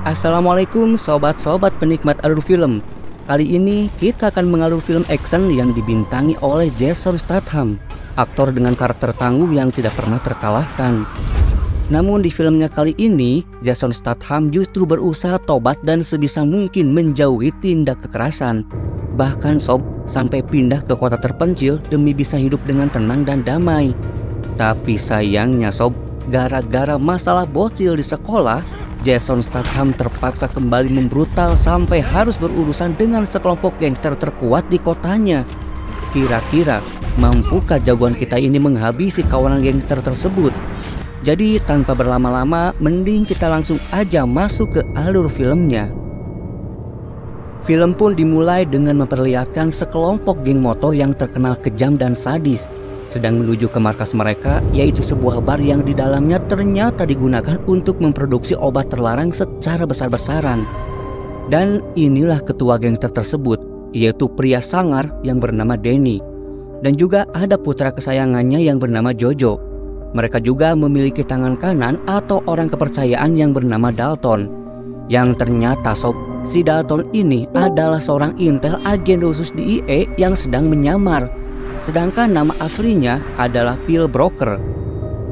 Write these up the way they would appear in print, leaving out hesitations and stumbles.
Assalamualaikum sobat-sobat penikmat alur film. Kali ini kita akan mengalur film action yang dibintangi oleh Jason Statham, aktor dengan karakter tangguh yang tidak pernah terkalahkan. Namun di filmnya kali ini, Jason Statham justru berusaha tobat dan sebisa mungkin menjauhi tindak kekerasan. Bahkan sampai pindah ke kota terpencil demi bisa hidup dengan tenang dan damai. Tapi sayangnya gara-gara masalah bocil di sekolah, Jason Statham terpaksa kembali membrutal sampai harus berurusan dengan sekelompok gangster terkuat di kotanya. Kira-kira mampukah jagoan kita ini menghabisi kawanan gangster tersebut? Jadi tanpa berlama-lama, mending kita langsung aja masuk ke alur filmnya. Film pun dimulai dengan memperlihatkan sekelompok geng motor yang terkenal kejam dan sadis sedang menuju ke markas mereka, yaitu sebuah bar yang di dalamnya ternyata digunakan untuk memproduksi obat terlarang secara besar-besaran. Dan inilah ketua gangster tersebut, yaitu pria sangar yang bernama Danny. Dan juga ada putra kesayangannya yang bernama Jojo. Mereka juga memiliki tangan kanan atau orang kepercayaan yang bernama Dalton. Yang ternyata si Dalton ini adalah seorang intel agen khusus DIA yang sedang menyamar. Sedangkan nama aslinya adalah Phil Broker.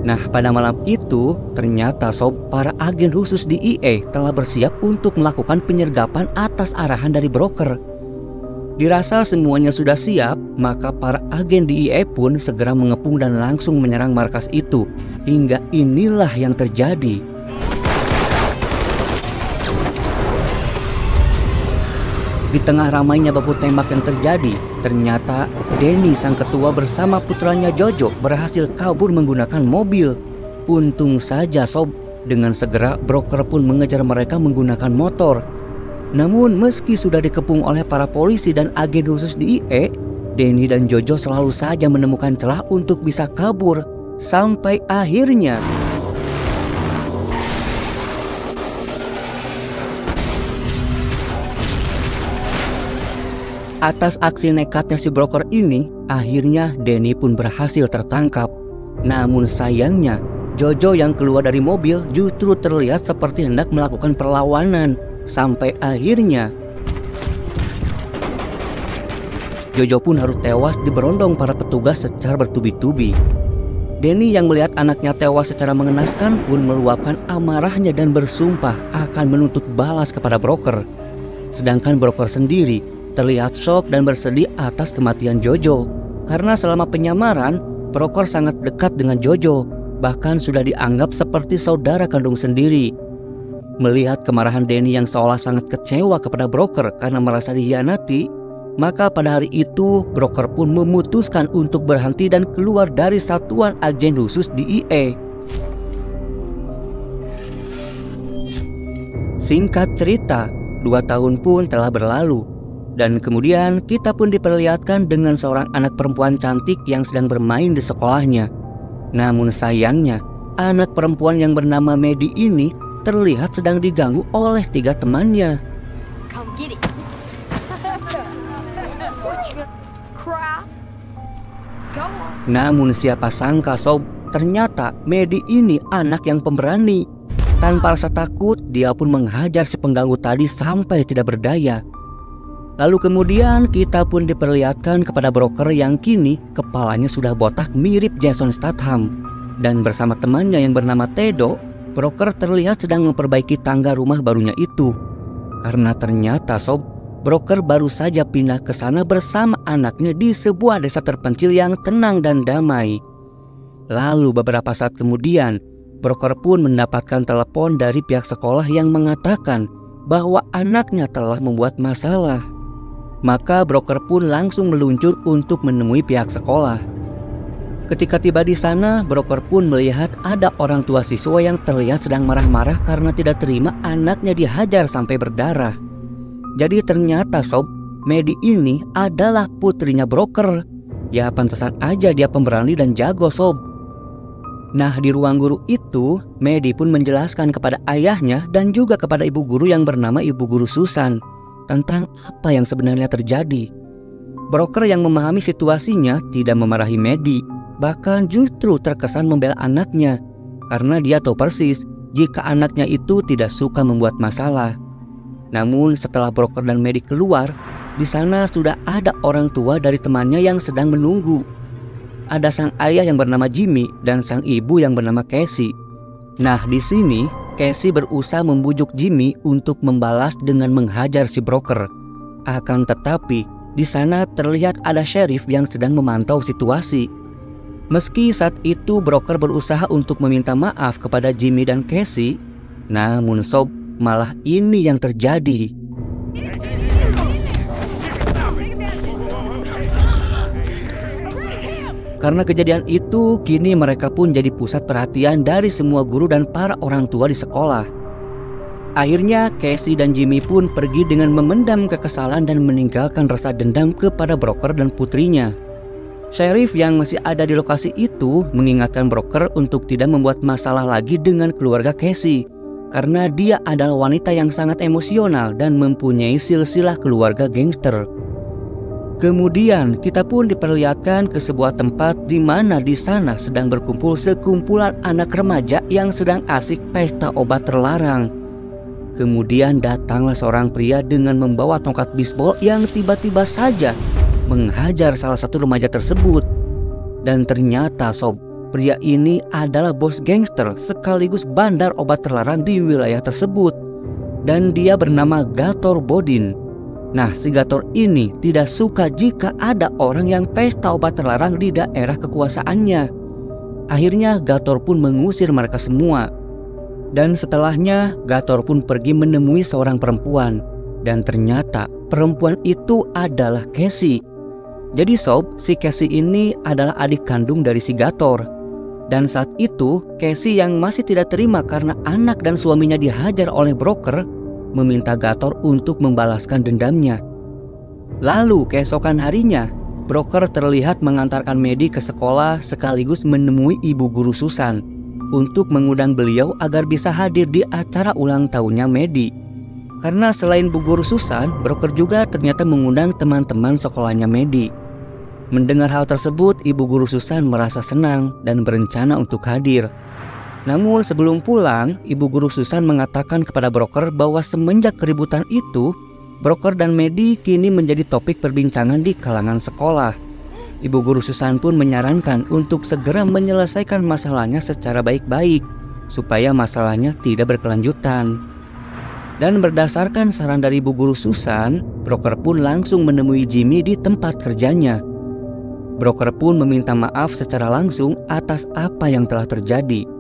Nah, pada malam itu ternyata para agen khusus DIA telah bersiap untuk melakukan penyergapan atas arahan dari Broker. Dirasa semuanya sudah siap, maka para agen DIA pun segera mengepung dan langsung menyerang markas itu. Hingga inilah yang terjadi. Di tengah ramainya baku tembak yang terjadi, ternyata Danny sang ketua bersama putranya Jojo berhasil kabur menggunakan mobil. Untung saja dengan segera Broker pun mengejar mereka menggunakan motor. Namun meski sudah dikepung oleh para polisi dan agen khusus DIA, Danny dan Jojo selalu saja menemukan celah untuk bisa kabur. Sampai akhirnya atas aksi nekatnya si Broker ini, akhirnya Danny pun berhasil tertangkap. Namun sayangnya, Jojo yang keluar dari mobil justru terlihat seperti hendak melakukan perlawanan. Sampai akhirnya Jojo pun harus tewas diberondong para petugas secara bertubi-tubi. Danny yang melihat anaknya tewas secara mengenaskan pun meluapkan amarahnya dan bersumpah akan menuntut balas kepada Broker. Sedangkan Broker sendiri terlihat shock dan bersedih atas kematian Jojo. Karena selama penyamaran, Broker sangat dekat dengan Jojo, bahkan sudah dianggap seperti saudara kandung sendiri. Melihat kemarahan Danny yang seolah sangat kecewa kepada Broker karena merasa dikhianati, maka pada hari itu Broker pun memutuskan untuk berhenti dan keluar dari satuan agen khusus DIA. Singkat cerita, 2 tahun pun telah berlalu. Dan kemudian kita pun diperlihatkan dengan seorang anak perempuan cantik yang sedang bermain di sekolahnya. Namun sayangnya, anak perempuan yang bernama Maddie ini terlihat sedang diganggu oleh 3 temannya. Namun siapa sangka ternyata Maddie ini anak yang pemberani. Tanpa rasa takut, dia pun menghajar si pengganggu tadi sampai tidak berdaya. Lalu kemudian kita pun diperlihatkan kepada Broker yang kini kepalanya sudah botak mirip Jason Statham. Dan bersama temannya yang bernama Tedo, Broker terlihat sedang memperbaiki tangga rumah barunya itu. Karena ternyata Broker baru saja pindah ke sana bersama anaknya di sebuah desa terpencil yang tenang dan damai. Lalu beberapa saat kemudian, Broker pun mendapatkan telepon dari pihak sekolah yang mengatakan bahwa anaknya telah membuat masalah. Maka Broker pun langsung meluncur untuk menemui pihak sekolah. Ketika tiba di sana, Broker pun melihat ada orang tua siswa yang terlihat sedang marah-marah karena tidak terima anaknya dihajar sampai berdarah. Jadi ternyata Maddie ini adalah putrinya Broker. Ya pantesan aja dia pemberani dan jago Nah, di ruang guru itu, Maddie pun menjelaskan kepada ayahnya dan juga kepada ibu guru yang bernama Ibu Guru Susan tentang apa yang sebenarnya terjadi. Broker yang memahami situasinya tidak memarahi Maddie, bahkan justru terkesan membela anaknya karena dia tahu persis jika anaknya itu tidak suka membuat masalah. Namun setelah broker dan Maddie keluar, di sana sudah ada orang tua dari temannya yang sedang menunggu. Ada sang ayah yang bernama Jimmy dan sang ibu yang bernama Casey. Nah, di sini Casey berusaha membujuk Jimmy untuk membalas dengan menghajar si broker. Akan tetapi, di sana terlihat ada sheriff yang sedang memantau situasi. Meski saat itu broker berusaha untuk meminta maaf kepada Jimmy dan Casey, namun sob, malah ini yang terjadi. Karena kejadian itu, kini mereka pun jadi pusat perhatian dari semua guru dan para orang tua di sekolah. Akhirnya Casey dan Jimmy pun pergi dengan memendam kekesalan dan meninggalkan rasa dendam kepada broker dan putrinya. Sheriff yang masih ada di lokasi itu mengingatkan broker untuk tidak membuat masalah lagi dengan keluarga Casey, karena dia adalah wanita yang sangat emosional dan mempunyai silsilah keluarga gangster. Kemudian kita pun diperlihatkan ke sebuah tempat di mana di sana sedang berkumpul sekumpulan anak remaja yang sedang asik pesta obat terlarang. Kemudian datanglah seorang pria dengan membawa tongkat bisbol yang tiba-tiba saja menghajar salah satu remaja tersebut. Dan ternyata sob, pria ini adalah bos gangster sekaligus bandar obat terlarang di wilayah tersebut. Dan dia bernama Gator Bodin. Nah, si Gator ini tidak suka jika ada orang yang pesta obat terlarang di daerah kekuasaannya. Akhirnya Gator pun mengusir mereka semua. Dan setelahnya Gator pun pergi menemui seorang perempuan. Dan ternyata perempuan itu adalah Casey. Jadi sob, si Casey ini adalah adik kandung dari si Gator. Dan saat itu Casey yang masih tidak terima karena anak dan suaminya dihajar oleh broker, meminta Gator untuk membalaskan dendamnya. Lalu keesokan harinya, broker terlihat mengantarkan Maddie ke sekolah sekaligus menemui ibu guru Susan untuk mengundang beliau agar bisa hadir di acara ulang tahunnya Maddie. Karena selain bu guru Susan, broker juga ternyata mengundang teman-teman sekolahnya Maddie. Mendengar hal tersebut, ibu guru Susan merasa senang dan berencana untuk hadir. Namun sebelum pulang, ibu guru Susan mengatakan kepada broker bahwa semenjak keributan itu, broker dan Maddie kini menjadi topik perbincangan di kalangan sekolah. Ibu guru Susan pun menyarankan untuk segera menyelesaikan masalahnya secara baik-baik, supaya masalahnya tidak berkelanjutan. Dan berdasarkan saran dari ibu guru Susan, broker pun langsung menemui Jimmy di tempat kerjanya. Broker pun meminta maaf secara langsung atas apa yang telah terjadi.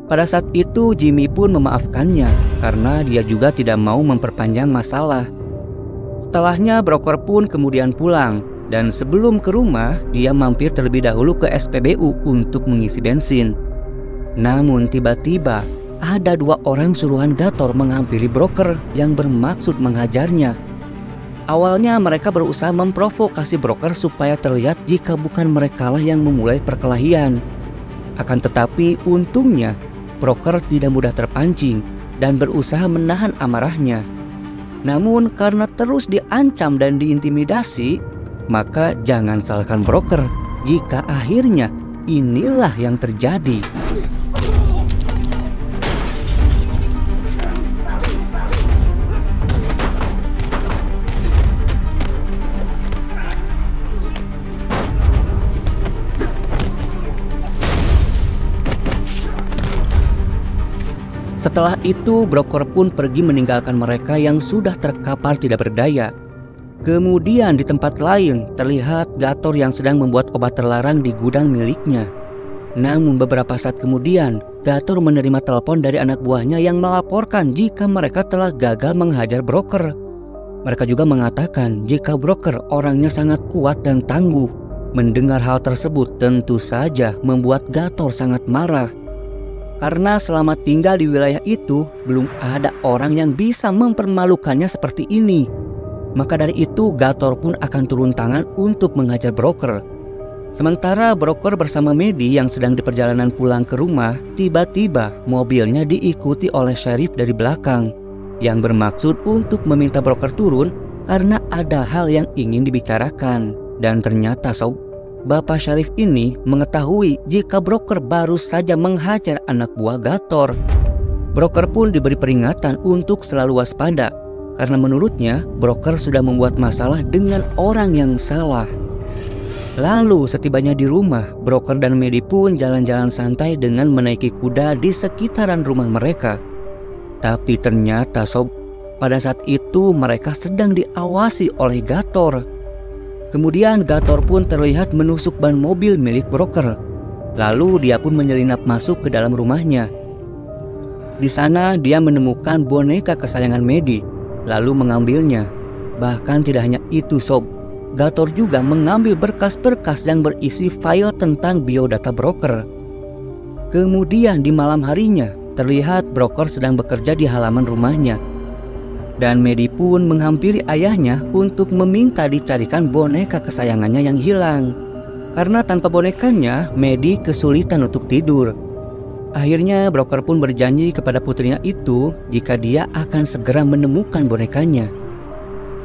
Pada saat itu Jimmy pun memaafkannya karena dia juga tidak mau memperpanjang masalah. Setelahnya broker pun kemudian pulang, dan sebelum ke rumah dia mampir terlebih dahulu ke SPBU untuk mengisi bensin. Namun tiba-tiba ada dua orang suruhan Gator menghampiri broker yang bermaksud menghajarnya. Awalnya mereka berusaha memprovokasi broker supaya terlihat jika bukan merekalah yang memulai perkelahian. Akan tetapi untungnya broker tidak mudah terpancing dan berusaha menahan amarahnya. Namun karena terus diancam dan diintimidasi, maka jangan salahkan broker jika akhirnya inilah yang terjadi. Setelah itu broker pun pergi meninggalkan mereka yang sudah terkapar tidak berdaya. Kemudian di tempat lain terlihat Gator yang sedang membuat obat terlarang di gudang miliknya. Namun beberapa saat kemudian Gator menerima telepon dari anak buahnya yang melaporkan jika mereka telah gagal menghajar broker. Mereka juga mengatakan jika broker orangnya sangat kuat dan tangguh. Mendengar hal tersebut tentu saja membuat Gator sangat marah. Karena selama tinggal di wilayah itu, belum ada orang yang bisa mempermalukannya seperti ini. Maka dari itu, Gator pun akan turun tangan untuk menghajar broker. Sementara broker bersama Maddie yang sedang di perjalanan pulang ke rumah, tiba-tiba mobilnya diikuti oleh sheriff dari belakang, yang bermaksud untuk meminta broker turun karena ada hal yang ingin dibicarakan. Dan ternyata Bapak Syarif ini mengetahui jika broker baru saja menghajar anak buah Gator. Broker pun diberi peringatan untuk selalu waspada karena menurutnya broker sudah membuat masalah dengan orang yang salah. Lalu setibanya di rumah, broker dan Maddie pun jalan-jalan santai dengan menaiki kuda di sekitaran rumah mereka. Tapi ternyata sob, pada saat itu mereka sedang diawasi oleh Gator. Kemudian Gator pun terlihat menusuk ban mobil milik broker. Lalu dia pun menyelinap masuk ke dalam rumahnya. Di sana dia menemukan boneka kesayangan Maddie, lalu mengambilnya. Bahkan tidak hanya itu sob, Gator juga mengambil berkas-berkas yang berisi file tentang biodata broker. Kemudian di malam harinya, terlihat broker sedang bekerja di halaman rumahnya. Dan Maddie pun menghampiri ayahnya untuk meminta dicarikan boneka kesayangannya yang hilang. Karena tanpa bonekanya, Maddie kesulitan untuk tidur. Akhirnya broker pun berjanji kepada putrinya itu jika dia akan segera menemukan bonekanya.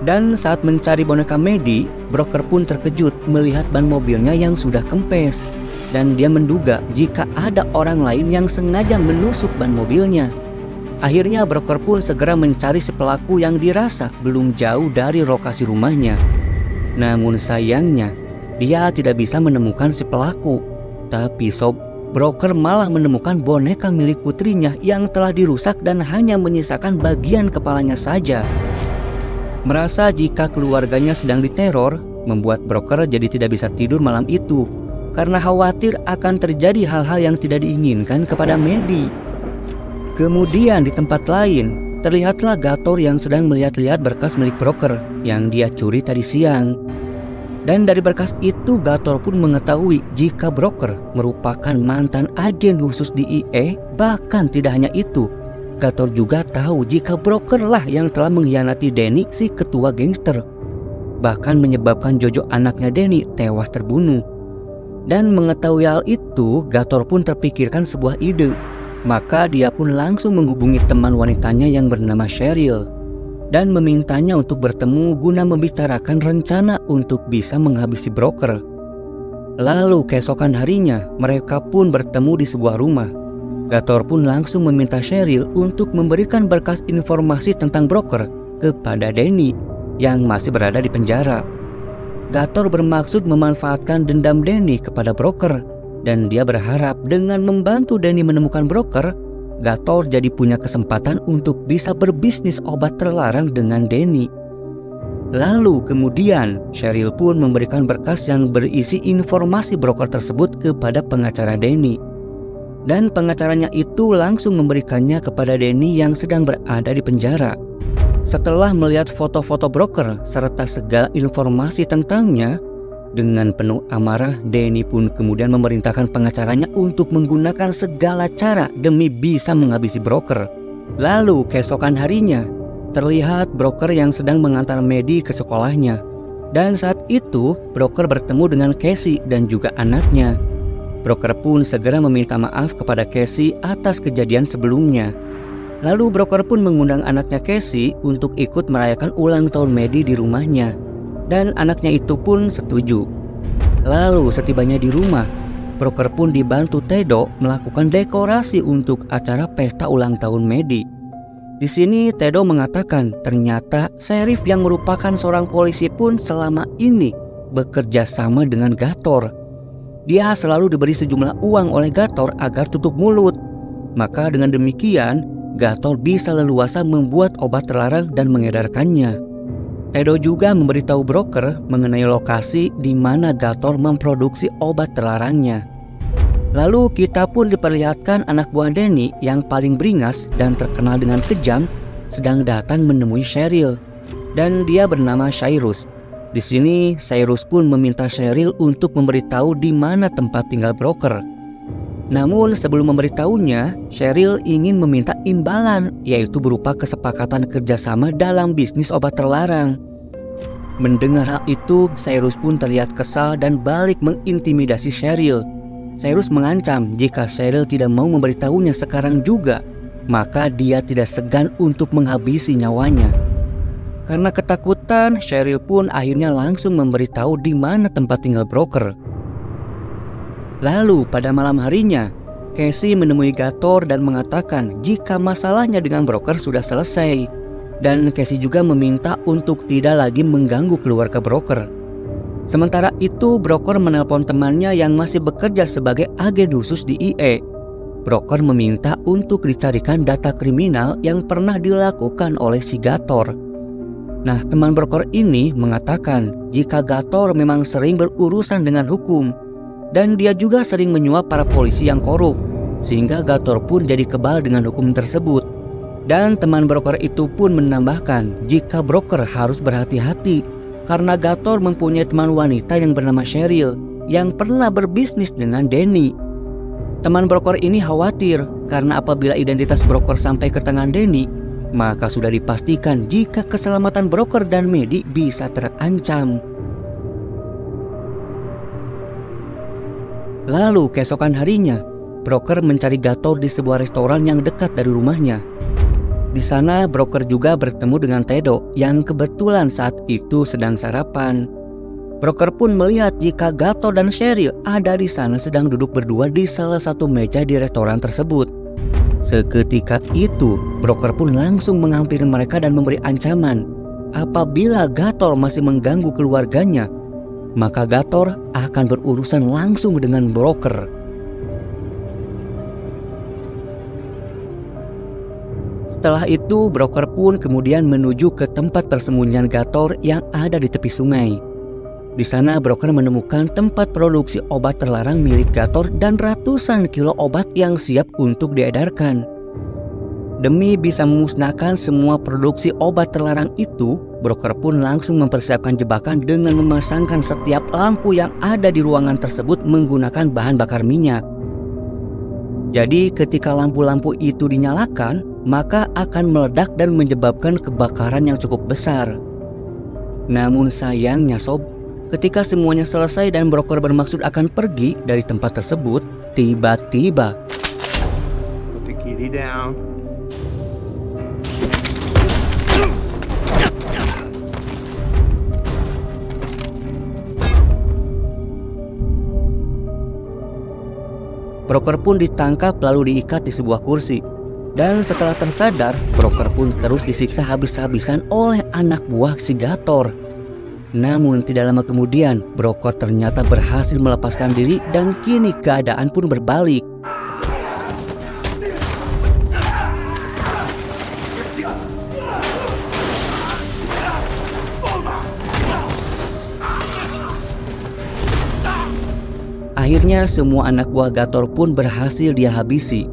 Dan saat mencari boneka Maddie, broker pun terkejut melihat ban mobilnya yang sudah kempes. Dan dia menduga jika ada orang lain yang sengaja menusuk ban mobilnya. Akhirnya broker pun segera mencari si pelaku yang dirasa belum jauh dari lokasi rumahnya. Namun sayangnya, dia tidak bisa menemukan si pelaku. Tapi sob, broker malah menemukan boneka milik putrinya yang telah dirusak dan hanya menyisakan bagian kepalanya saja. Merasa jika keluarganya sedang diteror, membuat broker jadi tidak bisa tidur malam itu karena khawatir akan terjadi hal-hal yang tidak diinginkan kepada Maddie. Kemudian di tempat lain, terlihatlah Gator yang sedang melihat-lihat berkas milik broker yang dia curi tadi siang. Dan dari berkas itu Gator pun mengetahui jika broker merupakan mantan agen khusus DIA. Bahkan tidak hanya itu, Gator juga tahu jika broker lah yang telah mengkhianati Danny, si ketua gangster. Bahkan menyebabkan Jojo anaknya Danny tewas terbunuh. Dan mengetahui hal itu, Gator pun terpikirkan sebuah ide. Maka dia pun langsung menghubungi teman wanitanya yang bernama Cheryl dan memintanya untuk bertemu guna membicarakan rencana untuk bisa menghabisi broker. Lalu keesokan harinya mereka pun bertemu di sebuah rumah. Gator pun langsung meminta Cheryl untuk memberikan berkas informasi tentang broker kepada Danny yang masih berada di penjara. Gator bermaksud memanfaatkan dendam Danny kepada broker, dan dia berharap dengan membantu Danny menemukan broker, Gator jadi punya kesempatan untuk bisa berbisnis obat terlarang dengan Danny. Lalu kemudian Cheryl pun memberikan berkas yang berisi informasi broker tersebut kepada pengacara Danny. Dan pengacaranya itu langsung memberikannya kepada Danny yang sedang berada di penjara. Setelah melihat foto-foto broker serta segala informasi tentangnya, dengan penuh amarah Danny pun kemudian memerintahkan pengacaranya untuk menggunakan segala cara demi bisa menghabisi broker. Lalu keesokan harinya, terlihat broker yang sedang mengantar Maddie ke sekolahnya. Dan saat itu broker bertemu dengan Casey dan juga anaknya. Broker pun segera meminta maaf kepada Casey atas kejadian sebelumnya. Lalu broker pun mengundang anaknya Casey untuk ikut merayakan ulang tahun Maddie di rumahnya. Dan anaknya itu pun setuju. Lalu setibanya di rumah, broker pun dibantu Tedo melakukan dekorasi untuk acara pesta ulang tahun Maddie. Di sini Tedo mengatakan ternyata sheriff yang merupakan seorang polisi pun selama ini bekerja sama dengan Gator. Dia selalu diberi sejumlah uang oleh Gator agar tutup mulut. Maka dengan demikian, Gator bisa leluasa membuat obat terlarang dan mengedarkannya. Tedo juga memberitahu broker mengenai lokasi di mana Gator memproduksi obat terlarangnya. Lalu kita pun diperlihatkan anak buah Danny yang paling beringas dan terkenal dengan kejam sedang datang menemui Cheryl. Dan dia bernama Cyrus. Di sini Cyrus pun meminta Cheryl untuk memberitahu di mana tempat tinggal broker. Namun sebelum memberitahunya, Cheryl ingin meminta imbalan, yaitu berupa kesepakatan kerjasama dalam bisnis obat terlarang. Mendengar hal itu, Cyrus pun terlihat kesal dan balik mengintimidasi Cheryl. Cyrus mengancam jika Cheryl tidak mau memberitahunya sekarang juga, maka dia tidak segan untuk menghabisi nyawanya. Karena ketakutan, Cheryl pun akhirnya langsung memberitahu di mana tempat tinggal broker. Lalu pada malam harinya, Casey menemui Gator dan mengatakan jika masalahnya dengan broker sudah selesai. Dan Casey juga meminta untuk tidak lagi mengganggu keluarga broker. Sementara itu, broker menelpon temannya yang masih bekerja sebagai agen khusus di IE. Broker meminta untuk dicarikan data kriminal yang pernah dilakukan oleh si Gator. Nah, teman broker ini mengatakan jika Gator memang sering berurusan dengan hukum dan dia juga sering menyuap para polisi yang korup, sehingga Gator pun jadi kebal dengan hukum tersebut. Dan teman broker itu pun menambahkan jika broker harus berhati-hati karena Gator mempunyai teman wanita yang bernama Cheryl yang pernah berbisnis dengan Danny. Teman broker ini khawatir karena apabila identitas broker sampai ke tangan Danny, maka sudah dipastikan jika keselamatan broker dan Maddie bisa terancam. Lalu keesokan harinya, broker mencari Gator di sebuah restoran yang dekat dari rumahnya. Di sana broker juga bertemu dengan Tedo yang kebetulan saat itu sedang sarapan. Broker pun melihat jika Gator dan Cheryl ada di sana sedang duduk berdua di salah satu meja di restoran tersebut. Seketika itu, broker pun langsung menghampiri mereka dan memberi ancaman. Apabila Gator masih mengganggu keluarganya, maka Gator akan berurusan langsung dengan broker. Setelah itu, broker pun kemudian menuju ke tempat persembunyian Gator yang ada di tepi sungai. Di sana broker menemukan tempat produksi obat terlarang milik Gator dan ratusan kilo obat yang siap untuk diedarkan. Demi bisa memusnahkan semua produksi obat terlarang itu, broker pun langsung mempersiapkan jebakan dengan memasangkan setiap lampu yang ada di ruangan tersebut menggunakan bahan bakar minyak. Jadi ketika lampu-lampu itu dinyalakan, maka akan meledak dan menyebabkan kebakaran yang cukup besar. Namun sayangnya sob, ketika semuanya selesai dan broker bermaksud akan pergi dari tempat tersebut, tiba-tiba Put the kitty down. broker pun ditangkap lalu diikat di sebuah kursi. Dan setelah tersadar, broker pun terus disiksa habis-habisan oleh anak buah si Gator. Namun tidak lama kemudian, broker ternyata berhasil melepaskan diri dan kini keadaan pun berbalik. Akhirnya semua anak buah Gator pun berhasil dia habisi.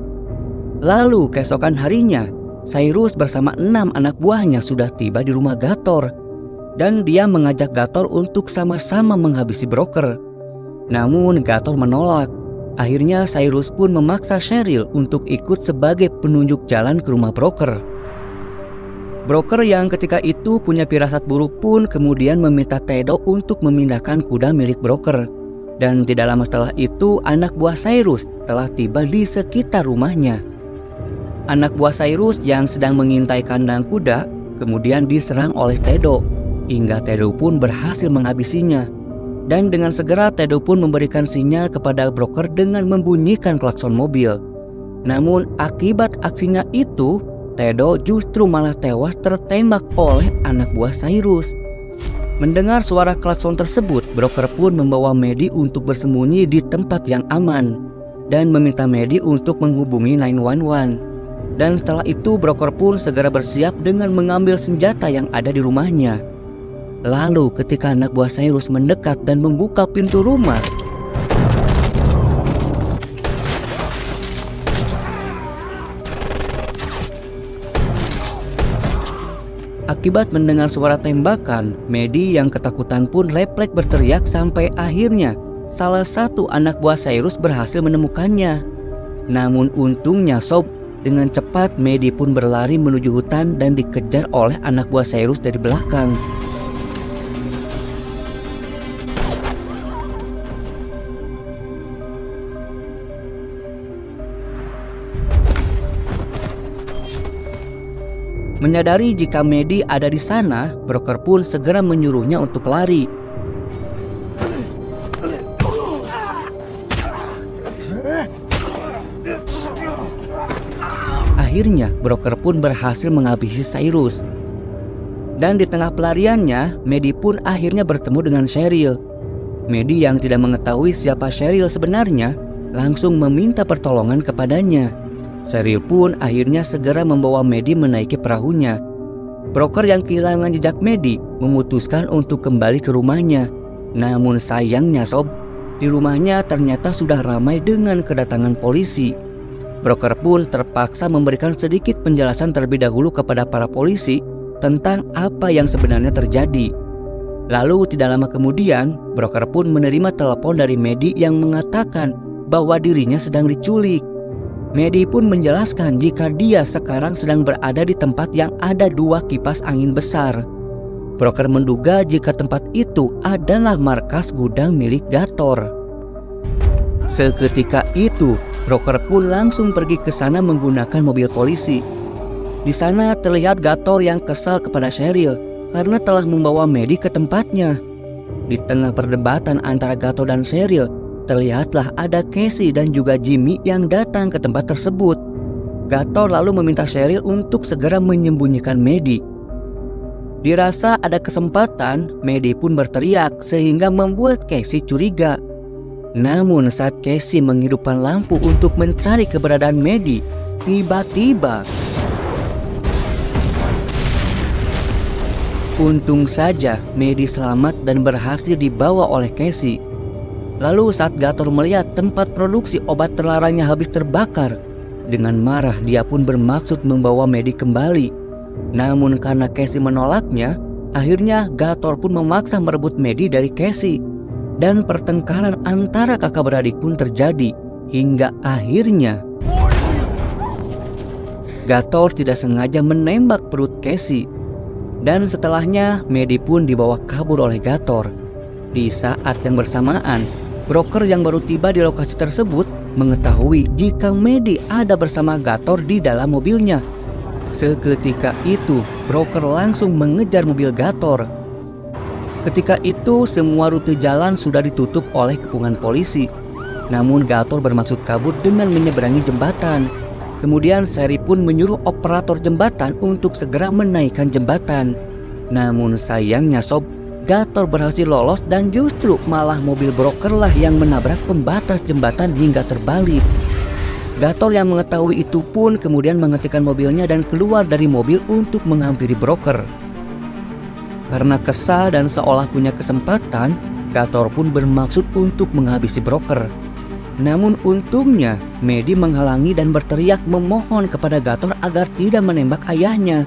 Lalu keesokan harinya, Cyrus bersama 6 anak buahnya sudah tiba di rumah Gator. Dan dia mengajak Gator untuk sama-sama menghabisi broker. Namun Gator menolak. Akhirnya Cyrus pun memaksa Cheryl untuk ikut sebagai penunjuk jalan ke rumah broker. Broker yang ketika itu punya firasat buruk pun kemudian meminta Tedo untuk memindahkan kuda milik broker. Dan tidak lama setelah itu, anak buah Cyrus telah tiba di sekitar rumahnya. Anak buah Cyrus yang sedang mengintai kandang kuda kemudian diserang oleh Tedo, hingga Tedo pun berhasil menghabisinya. Dan dengan segera Tedo pun memberikan sinyal kepada broker dengan membunyikan klakson mobil. Namun akibat aksinya itu, Tedo justru malah tewas tertembak oleh anak buah Cyrus. Mendengar suara klakson tersebut, broker pun membawa Maddie untuk bersembunyi di tempat yang aman dan meminta Maddie untuk menghubungi 911. Dan setelah itu broker pun segera bersiap dengan mengambil senjata yang ada di rumahnya. Lalu ketika anak buah Cyrus mendekat dan membuka pintu rumah, akibat mendengar suara tembakan, Maddie yang ketakutan pun refleks berteriak sampai akhirnya salah satu anak buah Cyrus berhasil menemukannya. Namun untungnya sob, dengan cepat Maddie pun berlari menuju hutan dan dikejar oleh anak buah Cyrus dari belakang. Menyadari jika Maddie ada di sana, broker pun segera menyuruhnya untuk lari. akhirnya broker pun berhasil menghabisi Cyrus. Dan di tengah pelariannya, Maddie pun akhirnya bertemu dengan Cheryl. Maddie yang tidak mengetahui siapa Cheryl sebenarnya langsung meminta pertolongan kepadanya. Cheryl pun akhirnya segera membawa Maddie menaiki perahunya. Broker yang kehilangan jejak Maddie memutuskan untuk kembali ke rumahnya. Namun sayangnya sob, di rumahnya ternyata sudah ramai dengan kedatangan polisi. Broker pun terpaksa memberikan sedikit penjelasan terlebih dahulu kepada para polisi tentang apa yang sebenarnya terjadi. Lalu tidak lama kemudian, broker pun menerima telepon dari Maddie yang mengatakan bahwa dirinya sedang diculik. Maddie pun menjelaskan jika dia sekarang sedang berada di tempat yang ada 2 kipas angin besar. Broker menduga jika tempat itu adalah markas gudang milik Gator. Seketika itu, broker pun langsung pergi ke sana menggunakan mobil polisi. Di sana terlihat Gator yang kesal kepada Cheryl karena telah membawa Maddie ke tempatnya. Di tengah perdebatan antara Gator dan Cheryl, terlihatlah ada Casey dan juga Jimmy yang datang ke tempat tersebut. Gator lalu meminta Cheryl untuk segera menyembunyikan Maddie. Dirasa ada kesempatan, Maddie pun berteriak sehingga membuat Casey curiga. Namun saat Casey menghidupkan lampu untuk mencari keberadaan Maddie, tiba-tiba untung saja Maddie selamat dan berhasil dibawa oleh Casey. Lalu saat Gator melihat tempat produksi obat terlarangnya habis terbakar, dengan marah dia pun bermaksud membawa Maddie kembali. Namun karena Casey menolaknya, akhirnya Gator pun memaksa merebut Maddie dari Casey. Dan pertengkaran antara kakak beradik pun terjadi, hingga akhirnya Gator tidak sengaja menembak perut Casey. Dan setelahnya Maddie pun dibawa kabur oleh Gator. Di saat yang bersamaan, broker yang baru tiba di lokasi tersebut mengetahui jika Maddie ada bersama Gator di dalam mobilnya. Seketika itu, broker langsung mengejar mobil Gator. Ketika itu semua rute jalan sudah ditutup oleh kepungan polisi. Namun Gator bermaksud kabur dengan menyeberangi jembatan. Kemudian Sherry pun menyuruh operator jembatan untuk segera menaikkan jembatan. Namun sayangnya sob, Gator berhasil lolos dan justru malah mobil broker lah yang menabrak pembatas jembatan hingga terbalik. Gator yang mengetahui itu pun kemudian menghentikan mobilnya dan keluar dari mobil untuk menghampiri broker. Karena kesal dan seolah punya kesempatan, Gator pun bermaksud untuk menghabisi broker. Namun untungnya Maddie menghalangi dan berteriak memohon kepada Gator agar tidak menembak ayahnya.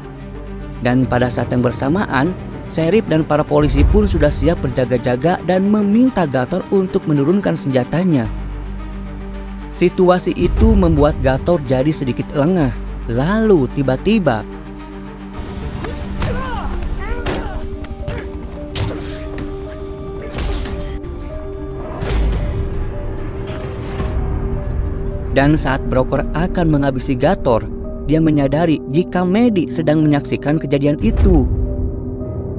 Dan pada saat yang bersamaan, Sheriff dan para polisi pun sudah siap berjaga-jaga dan meminta Gator untuk menurunkan senjatanya. Situasi itu membuat Gator jadi sedikit lengah. Lalu tiba-tiba dan saat broker akan menghabisi Gator, dia menyadari jika Maddie sedang menyaksikan kejadian itu.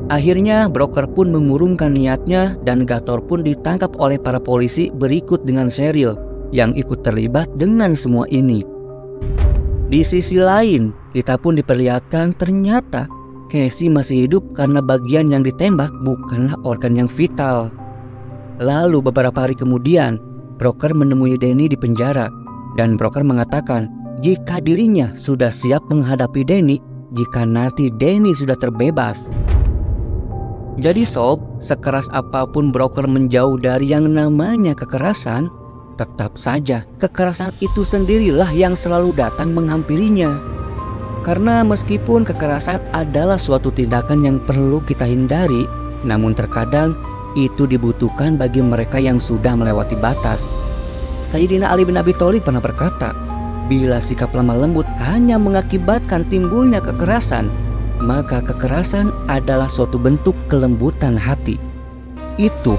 Akhirnya broker pun mengurungkan niatnya dan Gator pun ditangkap oleh para polisi berikut dengan Cheryl yang ikut terlibat dengan semua ini. Di sisi lain, kita pun diperlihatkan ternyata Casey masih hidup karena bagian yang ditembak bukanlah organ yang vital. Lalu beberapa hari kemudian, broker menemui Danny di penjara. Dan broker mengatakan jika dirinya sudah siap menghadapi Danny jika nanti Danny sudah terbebas. Jadi sob, sekeras apapun broker menjauh dari yang namanya kekerasan, tetap saja kekerasan itu sendirilah yang selalu datang menghampirinya. Karena meskipun kekerasan adalah suatu tindakan yang perlu kita hindari, namun terkadang itu dibutuhkan bagi mereka yang sudah melewati batas. Sayyidina Ali bin Abi Thalib pernah berkata, bila sikap lemah lembut hanya mengakibatkan timbulnya kekerasan, maka kekerasan adalah suatu bentuk kelembutan hati. Itu